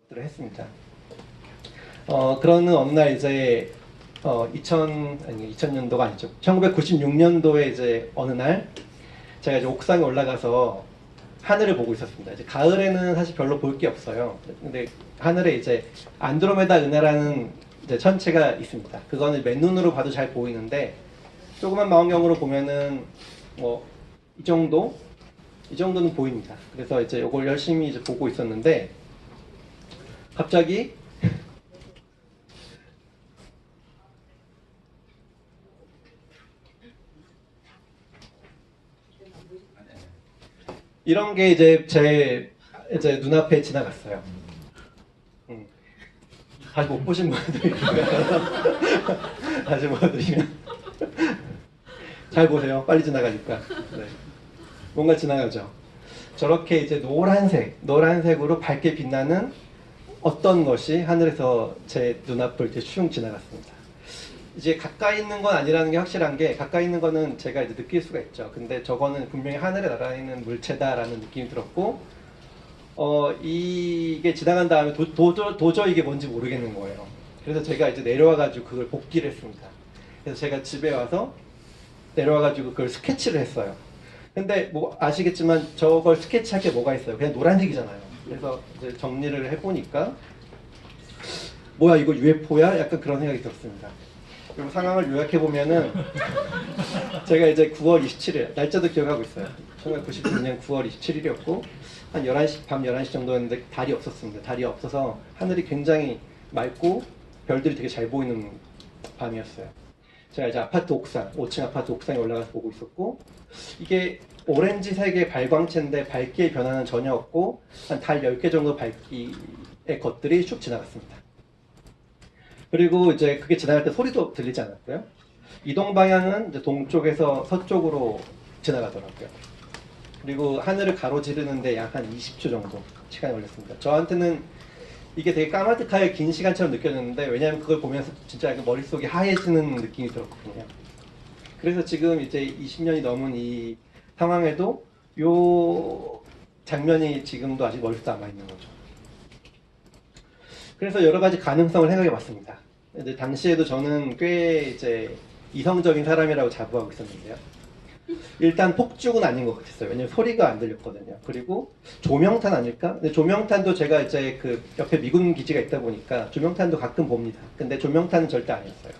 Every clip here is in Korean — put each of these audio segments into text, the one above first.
것들을 했습니다. 그러는 어느 날 이제 2000년도가 아니죠. 1996년도에 이제 어느 날 제가 이제 옥상에 올라가서 하늘을 보고 있었습니다. 이제 가을에는 사실 별로 볼 게 없어요. 근데 하늘에 이제 안드로메다 은하라는 이제 천체가 있습니다. 그거는 맨눈으로 봐도 잘 보이는데 조그만 망원경으로 보면은 뭐 이 정도는 보입니다. 그래서 이제 이걸 열심히 이제 보고 있었는데 갑자기 이런 게 이제 제 이제 눈앞에 지나갔어요. 다시 못 보신 분들이 다시 보여드리면 잘 보세요. 빨리 지나가니까. 네. 뭔가 지나가죠. 저렇게 이제 노란색으로 밝게 빛나는 어떤 것이 하늘에서 제 눈앞을 이렇게 슝 지나갔습니다. 이제 가까이 있는 건 아니라는 게 확실한 게 가까이 있는 거는 제가 이제 느낄 수가 있죠. 근데 저거는 분명히 하늘에 날아있는 물체다라는 느낌이 들었고 이게 지나간 다음에 도저히 이게 뭔지 모르겠는 거예요. 그래서 제가 이제 내려와가지고 그걸 복기를 했습니다. 그래서 제가 집에 와서 내려와가지고 그걸 스케치를 했어요. 근데 뭐 아시겠지만 저걸 스케치할 게 뭐가 있어요? 그냥 노란색이잖아요. 그래서 이제 정리를 해보니까 뭐야 이거 UFO야? 약간 그런 생각이 들었습니다. 그리고 상황을 요약해보면은 제가 이제 9월 27일 날짜도 기억하고 있어요. 1999년 9월 27일이었고 한 11시, 밤 11시 정도였는데 달이 없었습니다. 달이 없어서 하늘이 굉장히 맑고 별들이 되게 잘 보이는 밤이었어요. 제가 이제 아파트 옥상, 5층 아파트 옥상에 올라가서 보고 있었고 이게 오렌지색의 발광체인데 밝기의 변화는 전혀 없고 한 달 10개 정도 밝기의 것들이 쭉 지나갔습니다. 그리고 이제 그게 지나갈 때 소리도 들리지 않았고요. 이동 방향은 이제 동쪽에서 서쪽으로 지나가더라고요. 그리고 하늘을 가로지르는데 약 한 20초 정도 시간이 걸렸습니다. 저한테는 이게 되게 까마득하게 긴 시간처럼 느껴졌는데 왜냐하면 그걸 보면서 진짜 머릿속이 하얘지는 느낌이 들었거든요. 그래서 지금 이제 20년이 넘은 이 상황에도 이 장면이 지금도 아직 머릿속에 남아있는 거죠. 그래서 여러 가지 가능성을 생각해 봤습니다. 근데 당시에도 저는 꽤 이제 이성적인 사람이라고 자부하고 있었는데요. 일단 폭죽은 아닌 것 같았어요. 왜냐면 소리가 안 들렸거든요. 그리고 조명탄 아닐까? 근데 조명탄도 제가 이제 그 옆에 미군 기지가 있다 보니까 조명탄도 가끔 봅니다. 근데 조명탄은 절대 아니었어요.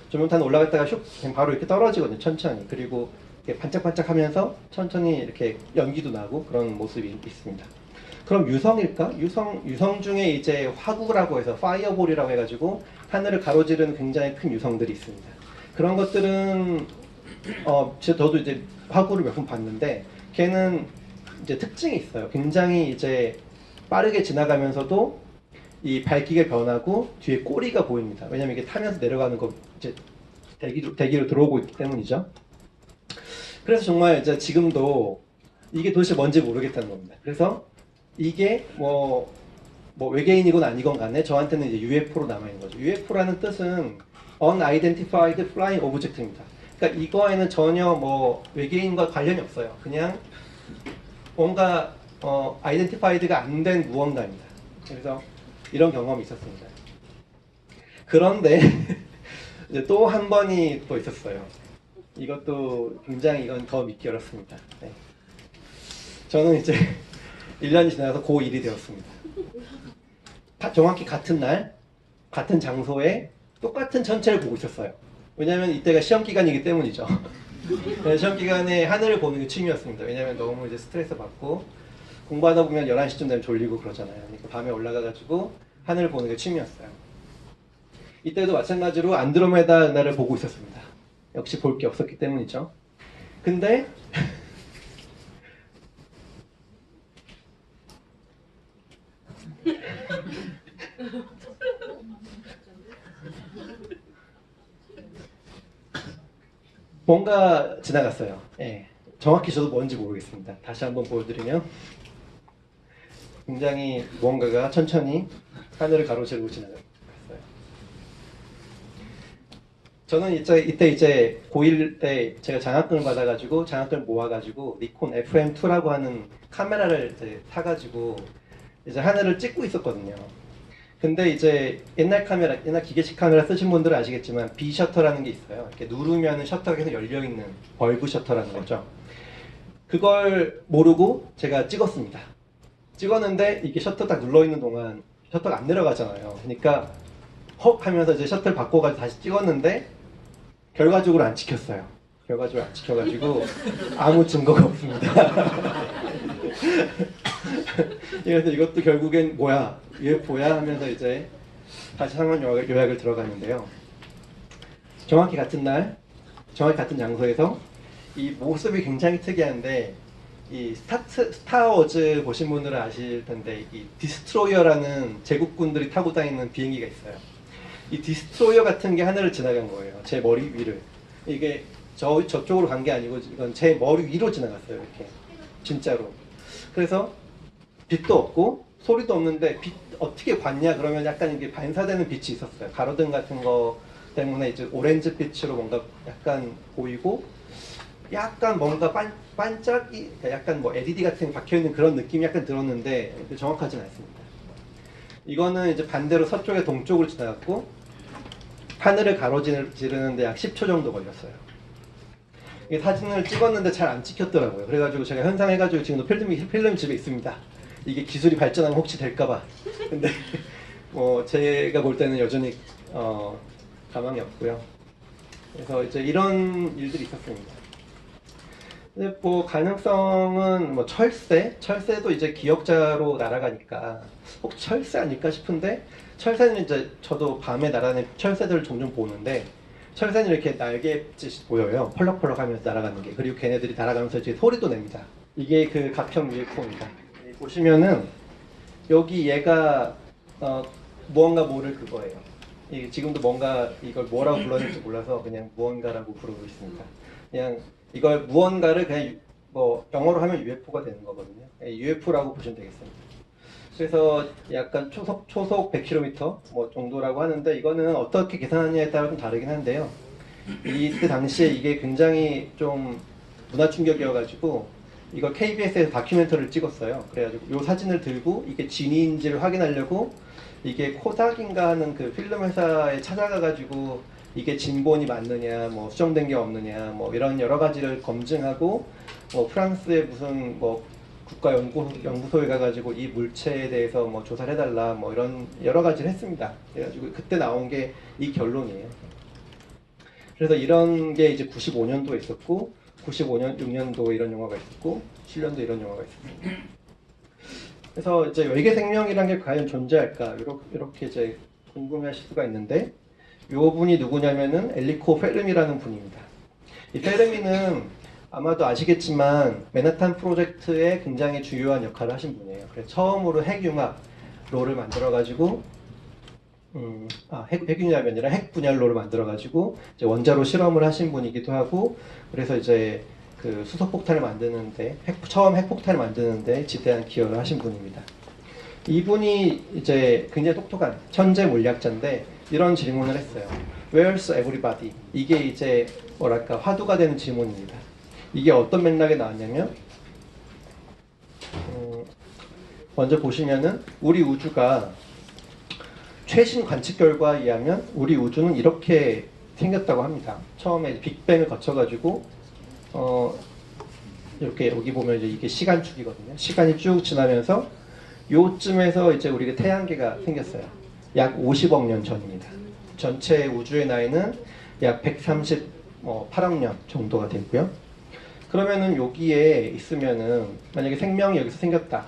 조명탄 올라갔다가 슉 바로 이렇게 떨어지거든요. 천천히. 그리고 이렇게 반짝반짝하면서 천천히 이렇게 연기도 나고 그런 모습이 있습니다. 그럼 유성일까? 유성 중에 이제 화구라고 해서 파이어볼이라고 해가지고 하늘을 가로지르는 굉장히 큰 유성들이 있습니다. 그런 것들은 저도 이제 화구를 몇 번 봤는데 걔는 이제 특징이 있어요. 굉장히 이제 빠르게 지나가면서도 이 밝기가 변하고 뒤에 꼬리가 보입니다. 왜냐면 이게 타면서 내려가는 거 이제 대기로 들어오고 있기 때문이죠. 그래서 정말 이제 지금도 이게 도대체 뭔지 모르겠다는 겁니다. 그래서 이게 뭐 외계인이건 아니건 간에 저한테는 이제 UFO로 남아있는 거죠. UFO라는 뜻은 Unidentified Flying Object입니다. 그러니까 이거에는 전혀 뭐 외계인과 관련이 없어요. 그냥 뭔가 아이덴티파이드가 안 된 무언가입니다. 그래서 이런 경험이 있었습니다. 그런데 이제 또 한 번이 또 있었어요. 이것도 굉장히 이건 더 믿기 어렵습니다. 네. 저는 이제 1년이 지나서 고1이 되었습니다. 정확히 같은 날, 같은 장소에 똑같은 천체를 보고 있었어요. 왜냐면 이때가 시험 기간이기 때문이죠. 시험 기간에 하늘을 보는 게 취미였습니다. 왜냐면 너무 이제 스트레스 받고 공부하다 보면 11시쯤 되면 졸리고 그러잖아요. 그러니까 밤에 올라가가지고 하늘을 보는 게 취미였어요. 이때도 마찬가지로 안드로메다 은하를 보고 있었습니다. 역시 볼 게 없었기 때문이죠. 근데 뭔가 지나갔어요. 예. 정확히 저도 뭔지 모르겠습니다. 다시 한번 보여드리면 굉장히 무언가가 천천히 하늘을 가로지르고 지나갔어요. 저는 이때 이제 고1 때 제가 장학금을 받아가지고 장학금을 모아가지고 니콘 FM2라고 하는 카메라를 이제 사가지고 이제 하늘을 찍고 있었거든요. 근데 이제 옛날 카메라, 옛날 기계식 카메라 쓰신 분들은 아시겠지만 B 셔터라는 게 있어요. 이렇게 누르면 셔터가 계속 열려 있는 벌브 셔터라는 거죠. 그걸 모르고 제가 찍었습니다. 찍었는데 이게 셔터 딱 눌러 있는 동안 셔터가 안 내려가잖아요. 그러니까 헉 하면서 이제 셔터를 바꿔가지고 다시 찍었는데 결과적으로 안 찍혔어요. 결과적으로 안 찍혀가지고 아무 증거가 없습니다. 그래서 이것도 결국엔 뭐야 UFO야 하면서 이제 다시 상황 요약을 들어가는데요. 정확히 같은 날, 정확히 같은 장소에서 이 모습이 굉장히 특이한데 이 스타워즈 보신 분들은 아실 텐데 이 디스트로이어라는 제국군들이 타고 다니는 비행기가 있어요. 이 디스트로이어 같은 게 하늘을 지나간 거예요. 제 머리 위를. 이게 저쪽으로 간 게 아니고 이건 제 머리 위로 지나갔어요. 이렇게 진짜로. 그래서 빛도 없고 소리도 없는데 빛 어떻게 봤냐 그러면 약간 이게 반사되는 빛이 있었어요. 가로등 같은 거 때문에 이제 오렌지 빛으로 뭔가 약간 보이고 약간 뭔가 반짝이 약간 뭐 LED 같은 게 박혀 있는 그런 느낌이 약간 들었는데 정확하진 않습니다. 이거는 이제 반대로 서쪽에 동쪽으로 지나갔고 하늘을 가로지르는데 약 10초 정도 걸렸어요. 이 사진을 찍었는데 잘 안 찍혔더라고요. 그래가지고 제가 현상해가지고 지금도 필름 집에 있습니다. 이게 기술이 발전하면 혹시 될까봐. 근데 뭐 제가 볼 때는 여전히 가망이 없고요. 그래서 이제 이런 일들이 있었습니다. 근데 뭐 가능성은 뭐 철새도 이제 기억자로 날아가니까 혹 철새 아닐까 싶은데 철새는 이제 저도 밤에 날아다니는 철새들을 종종 보는데 철새는 이렇게 날개짓이 보여요. 펄럭펄럭하면서 날아가는 게. 그리고 걔네들이 날아가면서 이제 소리도 냅니다. 이게 그 가평 UFO입니다. 보시면은 여기 얘가 무언가 모를 그거예요. 이게 지금도 뭔가 이걸 뭐라고 불렀는지 몰라서 그냥 무언가라고 부르고 있습니다. 그냥 이걸 무언가를 그냥 뭐 영어로 하면 UFO가 되는 거거든요. UFO라고 보시면 되겠습니다. 그래서 약간 초속 100km 뭐 정도라고 하는데 이거는 어떻게 계산하느냐에 따라 좀 다르긴 한데요. 이때 당시에 이게 굉장히 좀 문화 충격이어가지고 이걸 KBS에서 다큐멘터리를 찍었어요. 그래가지고 이 사진을 들고 이게 진위인지를 확인하려고 이게 코닥인가 하는 그 필름 회사에 찾아가가지고 이게 진본이 맞느냐, 뭐 수정된 게 없느냐, 뭐 이런 여러 가지를 검증하고 뭐 프랑스의 무슨 뭐 국가연구소에 가가지고 이 물체에 대해서 뭐 조사를 해달라 뭐 이런 여러 가지를 했습니다. 그래가지고 그때 나온 게 이 결론이에요. 그래서 이런 게 이제 95년도에 있었고 95년, 6년도 이런 영화가 있었고 7년도 이런 영화가 있었습니다. 그래서 이제 외계 생명이란 게 과연 존재할까 이렇게 이제 궁금해하실 수가 있는데 이 분이 누구냐면은 엘리코 페르미라는 분입니다. 이 페르미는 아마도 아시겠지만 맨하탄 프로젝트에 굉장히 중요한 역할을 하신 분이에요. 그래서 처음으로 핵융합로를 만들어가지고 핵융합이 아니라 핵분열로를 만들어가지고 이제 원자로 실험을 하신 분이기도 하고 그래서 이제 그 수소폭탄을 만드는데 처음 핵폭탄을 만드는데 지대한 기여를 하신 분입니다. 이분이 이제 굉장히 똑똑한 천재 물리학자인데 이런 질문을 했어요. Where's everybody? 이게 이제 뭐랄까 화두가 되는 질문입니다. 이게 어떤 맥락에 나왔냐면 먼저 보시면은 우리 우주가 최신 관측 결과에 의하면 우리 우주는 이렇게 생겼다고 합니다. 처음에 빅뱅을 거쳐가지고 이렇게 여기 보면 이제 이게 시간축이거든요. 시간이 쭉 지나면서 요쯤에서 이제 우리가 태양계가 생겼어요. 약 50억 년 전입니다. 전체 우주의 나이는 약 138억 년 정도가 되고요. 그러면은 여기에 있으면은 만약에 생명이 여기서 생겼다.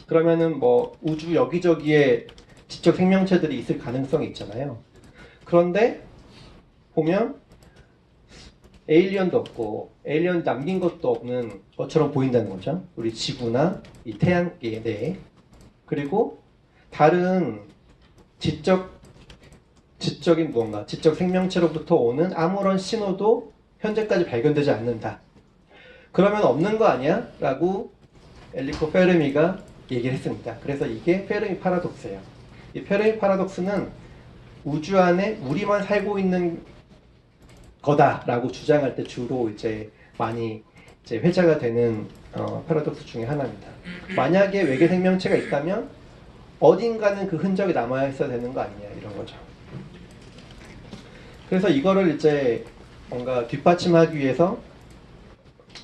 그러면은 뭐 우주 여기저기에 지적 생명체들이 있을 가능성이 있잖아요. 그런데 보면 에일리언도 없고 에일리언 남긴 것도 없는 것처럼 보인다는 거죠. 우리 지구나 이 태양계 내에. 그리고 다른 지적인 무언가, 지적 생명체로부터 오는 아무런 신호도 현재까지 발견되지 않는다. 그러면 없는 거 아니야? 라고 엘리코 페르미가 얘기를 했습니다. 그래서 이게 페르미 파라독스예요. 이 페르미 파라독스는 우주 안에 우리만 살고 있는 거다라고 주장할 때 주로 이제 많이 이제 회자가 되는 파라독스 중에 하나입니다. 만약에 외계 생명체가 있다면 어딘가는 그 흔적이 남아 있어야 되는 거 아니냐 이런 거죠. 그래서 이거를 이제 뭔가 뒷받침하기 위해서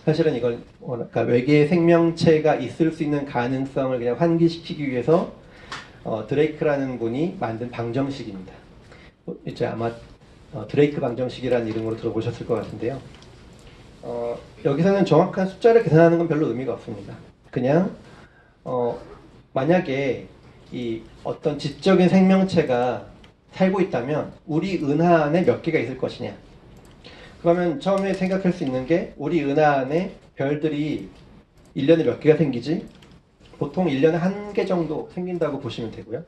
사실은 이걸 그러니까 외계의 생명체가 있을 수 있는 가능성을 그냥 환기시키기 위해서 드레이크라는 분이 만든 방정식입니다. 이제 아마 드레이크 방정식이라는 이름으로 들어보셨을 것 같은데요. 여기서는 정확한 숫자를 계산하는 건 별로 의미가 없습니다. 그냥 만약에 이 어떤 지적인 생명체가 살고 있다면 우리 은하 안에 몇 개가 있을 것이냐. 그러면 처음에 생각할 수 있는 게 우리 은하 안에 별들이 1년에 몇 개가 생기지? 보통 1년에 1개 정도 생긴다고 보시면 되고요.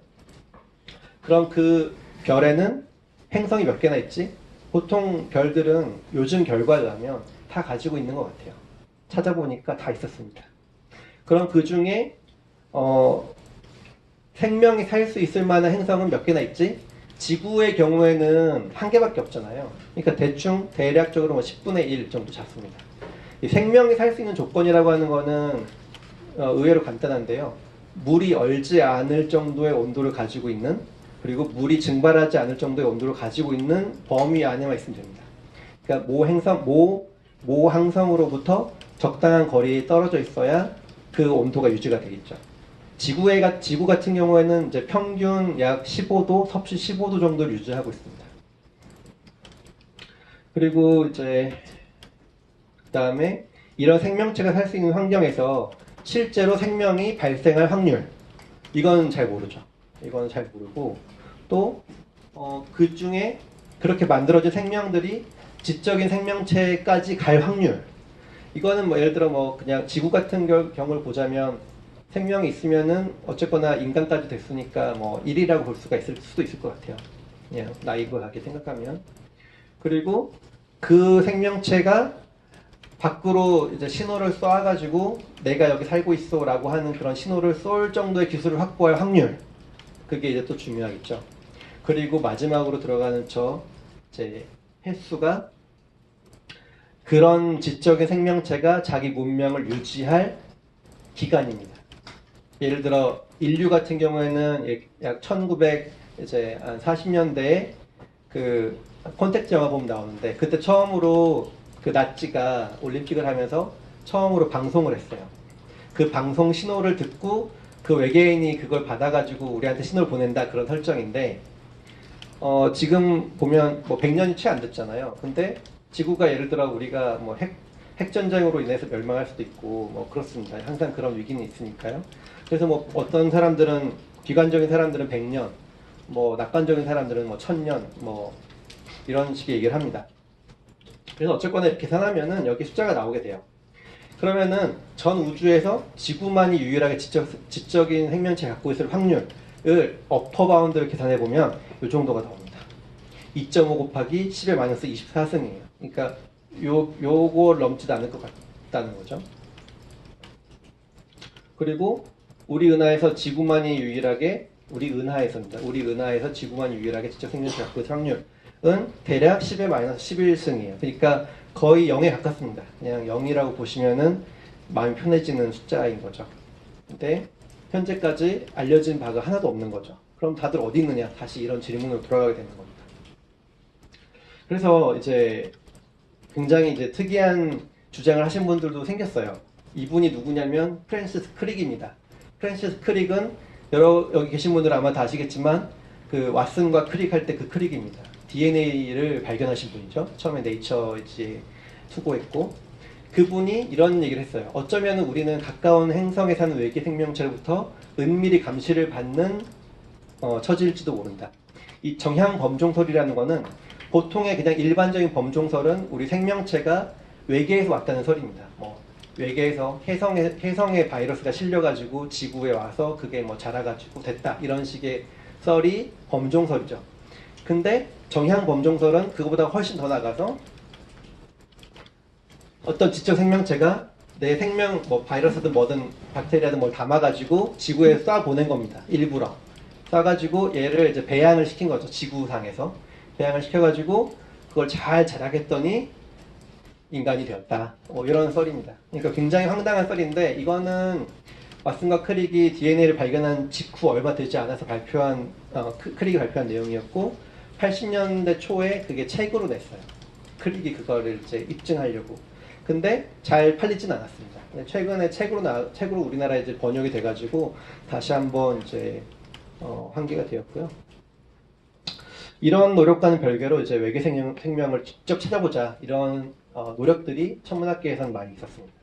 그럼 그 별에는 행성이 몇 개나 있지? 보통 별들은 요즘 결과를 하면 다 가지고 있는 것 같아요. 찾아보니까 다 있었습니다. 그럼 그 중에 생명이 살 수 있을 만한 행성은 몇 개나 있지? 지구의 경우에는 1개밖에 없잖아요. 그러니까 대략적으로 10분의 1 정도 잡습니다. 이 생명이 살 수 있는 조건이라고 하는 거는 의외로 간단한데요. 물이 얼지 않을 정도의 온도를 가지고 있는, 그리고 물이 증발하지 않을 정도의 온도를 가지고 있는 범위 안에만 있으면 됩니다. 그러니까 모 항성으로부터 적당한 거리에 떨어져 있어야 그 온도가 유지가 되겠죠. 지구 같은 경우에는 이제 평균 약 15도, 섭씨 15도 정도를 유지하고 있습니다. 그리고 이제 그다음에 이런 생명체가 살 수 있는 환경에서 실제로 생명이 발생할 확률, 이건 잘 모르죠. 이건 잘 모르고, 또 그 중에 그렇게 만들어진 생명들이 지적인 생명체까지 갈 확률, 이거는 뭐 예를 들어 뭐 그냥 지구 같은 경우를 보자면 생명이 있으면은 어쨌거나 인간까지 됐으니까 뭐 1이라고 볼 수가 있을 수도 있을 것 같아요. 그냥 나이브하게 생각하면. 그리고 그 생명체가 밖으로 이제 신호를 쏴가지고 내가 여기 살고 있어라고 하는 그런 신호를 쏠 정도의 기술을 확보할 확률, 그게 이제 또 중요하겠죠. 그리고 마지막으로 들어가는 이제 횟수가 그런 지적인 생명체가 자기 문명을 유지할 기간입니다. 예를 들어 인류 같은 경우에는 약 1940년대에 그 콘택트 영화 보면 나오는데, 그때 처음으로 그 나치가 올림픽을 하면서 처음으로 방송을 했어요. 그 방송 신호를 듣고 그 외계인이 그걸 받아가지고 우리한테 신호를 보낸다, 그런 설정인데, 지금 보면 뭐 100년이 채 안 됐잖아요. 근데 지구가 예를 들어 우리가 뭐 핵전쟁으로 인해서 멸망할 수도 있고 뭐 그렇습니다. 항상 그런 위기는 있으니까요. 그래서 뭐 어떤 사람들은, 비관적인 사람들은 100년, 뭐 낙관적인 사람들은 뭐 1000년, 뭐 이런 식의 얘기를 합니다. 그래서 어쨌거나 이렇게 계산하면은 여기 숫자가 나오게 돼요. 그러면은 전 우주에서 지구만이 유일하게 지적인 생명체 갖고 있을 확률을 어퍼 바운드를 계산해 보면 이 정도가 나옵니다. 2.5 곱하기 10의 마이너스 24승이에요. 그러니까 요걸 넘지도 않을 것 같다는 거죠. 그리고 우리 은하에서 지구만이 유일하게, 우리 은하에서 지구만이 유일하게 지적 생명체 갖고 있을 확률은 대략 10의 마이너스 11승이에요. 그러니까 거의 0에 가깝습니다. 그냥 0이라고 보시면은 마음이 편해지는 숫자인 거죠. 근데 현재까지 알려진 바가 하나도 없는 거죠. 그럼 다들 어디 있느냐? 다시 이런 질문으로 돌아가게 되는 겁니다. 그래서 이제 굉장히 이제 특이한 주장을 하신 분들도 생겼어요. 이분이 누구냐면 프랜시스 크릭입니다. 프랜시스 크릭은 여기 계신 분들은 아마 다 아시겠지만 그 왓슨과 크릭 할 때 그 크릭입니다. DNA를 발견하신 분이죠. 처음에 네이처지에 투고했고, 그분이 이런 얘기를 했어요. 어쩌면 우리는 가까운 행성에 사는 외계 생명체로부터 은밀히 감시를 받는 처지일지도 모른다. 이 정향 범종설이라는 거는 보통의 그냥 일반적인 범종설은 우리 생명체가 외계에서 왔다는 설입니다. 뭐 외계에서 혜성에 바이러스가 실려가지고 지구에 와서 그게 뭐 자라가지고 됐다, 이런 식의 썰이 범종설이죠. 근데 정향 범종설은 그거보다 훨씬 더 나가서 어떤 지적 생명체가 내 생명, 뭐 바이러스든 뭐든 박테리아든 뭘 담아가지고 지구에 쏴 보낸 겁니다. 일부러 쏴가지고 얘를 이제 배양을 시킨 거죠. 지구상에서 배양을 시켜가지고 그걸 잘 자라겠더니 인간이 되었다. 이런 썰입니다. 그러니까 굉장히 황당한 썰인데, 이거는 왓슨과 크릭이 DNA를 발견한 직후 얼마 되지 않아서 발표한 크릭이 발표한 내용이었고 80년대 초에 그게 책으로 냈어요. 크릭이 그거를 이제 입증하려고. 근데 잘 팔리진 않았습니다. 최근에 책으로 우리나라에 이제 번역이 돼가지고 다시 한번 이제 환기가 되었고요. 이런 노력과는 별개로 이제 외계 생명을 직접 찾아보자 이런 노력들이 천문학계에서는 많이 있었습니다.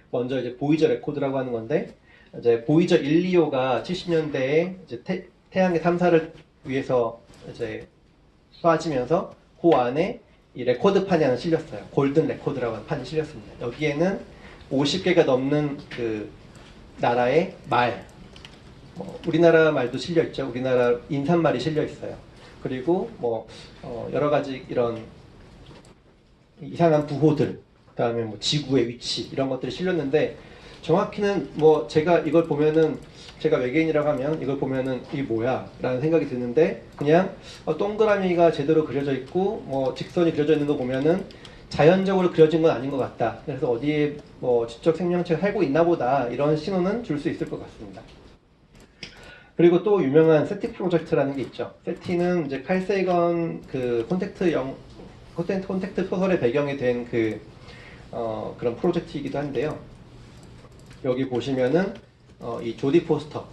먼저 이제 보이저 레코드라고 하는 건데 이제 보이저 1, 2호가 70년대에 이제 태양의 탐사를 위해서 이제 쏴지면서 그 안에 이 레코드판이 하나 실렸어요. 골든 레코드라고 하는 판이 실렸습니다. 여기에는 50개가 넘는 그 나라의 말, 우리나라 말도 실려 있죠. 우리나라 인사말이 실려 있어요. 그리고 여러 가지 이런 이상한 부호들, 그다음에 지구의 위치 이런 것들이 실렸는데 정확히는 제가 이걸 보면은 제가 외계인이라고 하면 이걸 보면은 이게 뭐야? 라는 생각이 드는데 그냥 동그라미가 제대로 그려져 있고 직선이 그려져 있는 거 보면은 자연적으로 그려진 건 아닌 것 같다. 그래서 어디에 지적 생명체가 살고 있나 보다 이런 신호는 줄 수 있을 것 같습니다. 그리고 또 유명한 세티 프로젝트라는 게 있죠. 세티는 이제 칼 세이건 그 콘택트 소설의 배경이 된 그런 프로젝트이기도 한데요. 여기 보시면은 이 조디 포스터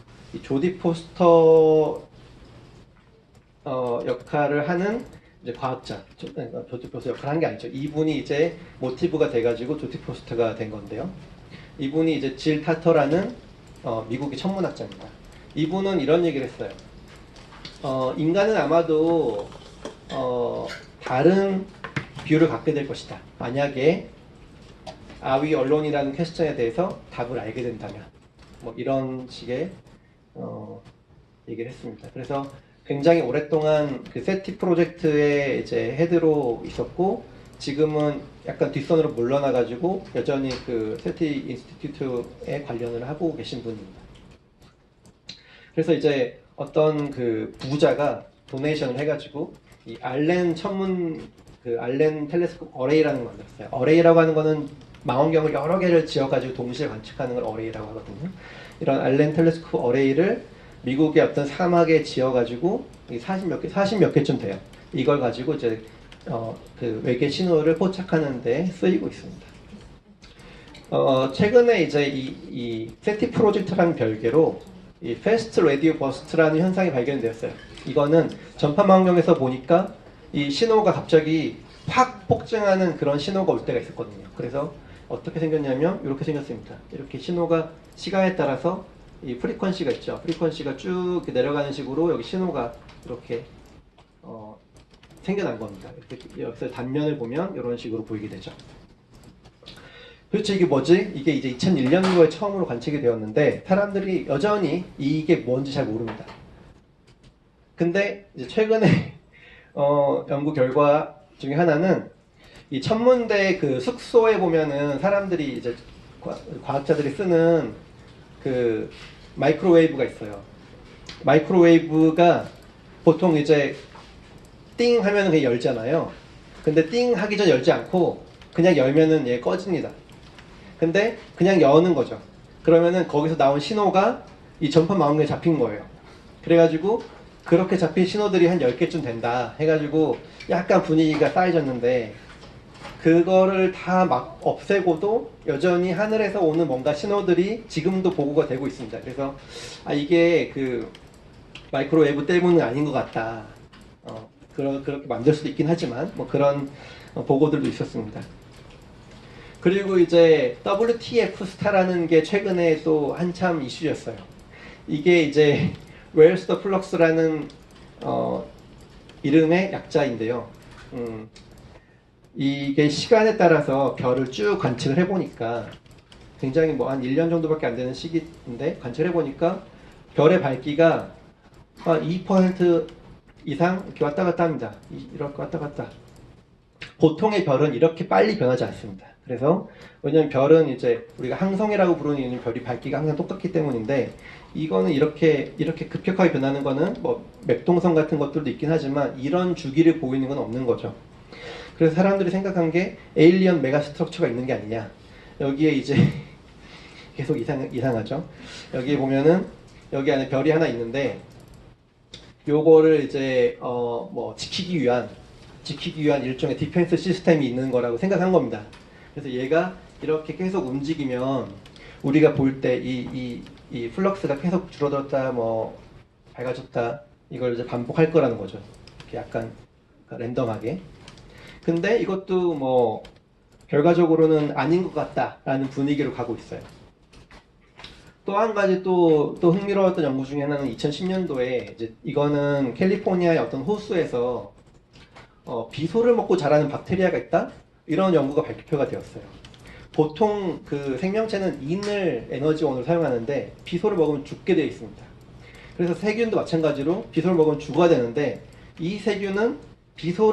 역할을 하는 이제 과학자, 조디 포스터 역할을 한 게 아니죠. 이분이 이제 모티브가 돼가지고 조디 포스터가 된 건데요. 이분이 이제 질 타터라는 미국의 천문학자입니다. 이분은 이런 얘기를 했어요. 인간은 아마도 다른 뷰를 갖게 될 것이다. 만약에 Are we alone이라는 퀘스천에 대해서 답을 알게 된다면 이런 식의 얘기를 했습니다. 그래서 굉장히 오랫동안 그 세티 프로젝트의 이제 헤드로 있었고 지금은 약간 뒷선으로 물러나가지고 여전히 그 세티 인스티튜트에 관련을 하고 계신 분입니다. 그래서 이제 어떤 그 부자가 도네이션을 해가지고 이 알렌 텔레스콥 어레이라는 걸 만들었어요. 어레이라고 하는 거는 망원경을 여러 개를 지어가지고 동시에 관측하는 걸 어레이라고 하거든요. 이런 알렌 텔레스콥 어레이를 미국의 어떤 사막에 지어가지고 40몇 개쯤 돼요. 이걸 가지고 이제 그 외계 신호를 포착하는 데 쓰이고 있습니다. 최근에 이제 이 세티 프로젝트랑 별개로 이 패스트 라디오 버스트라는 현상이 발견되었어요. 이거는 전파망원경에서 보니까 이 신호가 갑자기 확 폭증하는 그런 신호가 올 때가 있었거든요. 그래서 어떻게 생겼냐면 이렇게 생겼습니다. 이렇게 신호가 시간에 따라서 이 프리퀀시가 있죠. 프리퀀시가 쭉 내려가는 식으로 여기 신호가 이렇게 생겨난 겁니다. 이렇게 여기서 단면을 보면 이런 식으로 보이게 되죠. 도대체 이게 뭐지? 이게 이제 2001년도에 처음으로 관측이 되었는데 사람들이 여전히 이게 뭔지 잘 모릅니다. 근데 이제 최근에 연구 결과 중에 하나는 이 천문대 그 숙소에 보면은 사람들이 이제 과학자들이 쓰는 그 마이크로웨이브가 있어요. 마이크로웨이브가 보통 이제 띵 하면은 그냥 열잖아요. 근데 띵 하기 전 열지 않고 그냥 열면은 얘 꺼집니다. 근데 그냥 여는 거죠. 그러면은 거기서 나온 신호가 이 전파 망원경에 잡힌 거예요. 그래가지고 그렇게 잡힌 신호들이 한 10개쯤 된다 해가지고 약간 분위기가 쌓여졌는데 그거를 다 막 없애고도 여전히 하늘에서 오는 뭔가 신호들이 지금도 보고가 되고 있습니다. 그래서 이게 그 마이크로웨이브 때문은 아닌 것 같다. 그렇게 만들 수도 있긴 하지만 그런 보고들도 있었습니다. 그리고 이제 WTF 스타라는 게 최근에 또 한참 이슈였어요. 이게 이제 Where's the Flux라는 이름의 약자인데요. 이게 시간에 따라서 별을 쭉 관측을 해보니까 굉장히 한 1년 정도밖에 안 되는 시기인데 관측을 해보니까 별의 밝기가 2% 이상 이렇게 왔다 갔다 합니다. 이렇게 왔다 갔다. 보통의 별은 이렇게 빨리 변하지 않습니다. 그래서 왜냐면 별은 이제 우리가 항성이라고 부르는 별이 밝기가 항상 똑같기 때문인데 이거는 이렇게 급격하게 변하는 거는 맥동성 같은 것들도 있긴 하지만 이런 주기를 보이는 건 없는 거죠. 그래서 사람들이 생각한 게 에일리언 메가스트럭처가 있는 게 아니냐. 여기에 이제 계속 이상하죠. 여기 보면은 여기 안에 별이 하나 있는데 요거를 이제 뭐 지키기 위한 일종의 디펜스 시스템이 있는 거라고 생각한 겁니다. 그래서 얘가 이렇게 계속 움직이면 우리가 볼 때 이 플럭스가 계속 줄어들었다 뭐 밝아졌다 이걸 이제 반복할 거라는 거죠. 이렇게 약간 랜덤하게. 근데 이것도 뭐 결과적으로는 아닌 것 같다라는 분위기로 가고 있어요. 또 한 가지 또 흥미로웠던 연구 중에 하나는 2010년도에 이제 이거는 캘리포니아의 어떤 호수에서 비소를 먹고 자라는 박테리아가 있다? 이런 연구가 발표가 되었어요. 보통 그 생명체는 인을 에너지원으로 사용하는데 비소를 먹으면 죽게 되어 있습니다. 그래서 세균도 마찬가지로 비소를 먹으면 죽어야 되는데 이 세균은 비소